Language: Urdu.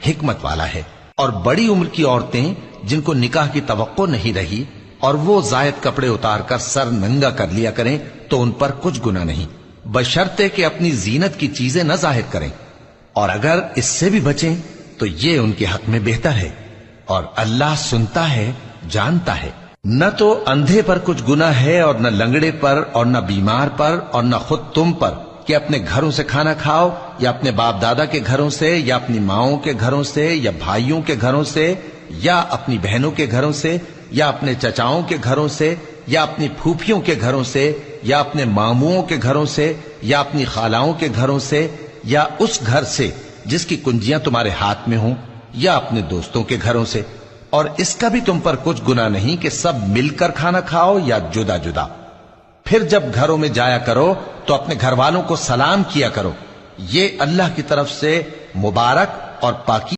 حکمت والا ہے۔ اور بڑی عمر کی عورتیں جن کو نکاح کی توقع نہیں رہی اور وہ زائد کپڑے اتار کر سر ننگا کر لیا کریں تو ان پر کچھ گناہ نہیں، بشرطے کہ اپنی زینت کی چیزیں نہ ظاہر کریں، اور اگر اس سے بھی بچیں تو یہ ان کے حق میں بہتر ہے، اور اللہ سنتا ہے، جانتا ہے۔ نہ تو اندھے پر کچھ گناہ ہے اور نہ لنگڑے پر اور نہ بیمار پر اور نہ خود تم پر کہ اپنے گھروں سے کھانا کھاؤ، یا اپنے باپ دادا کے گھروں سے، یا اپنی ماؤں کے گھروں سے، یا بھائیوں کے گھروں سے، یا اپنی بہنوں کے گھروں سے، یا اپنے چچاؤں کے گھروں سے، یا اپنی پھوپھیوں کے گھروں سے، یا اپنے ماموؤں کے گھروں سے، یا اپنی خالاؤں کے گھروں سے، یا اس گھر سے جس کی کنجیاں تمہارے ہاتھ میں ہوں، یا اپنے دوستوں کے گھروں سے۔ اور اس کا بھی تم پر کچھ گناہ نہیں کہ سب مل کر کھانا کھاؤ یا جدا جدا۔ پھر جب گھروں میں جایا کرو تو اپنے گھر والوں کو سلام کیا کرو، یہ اللہ کی طرف سے مبارک اور پاکی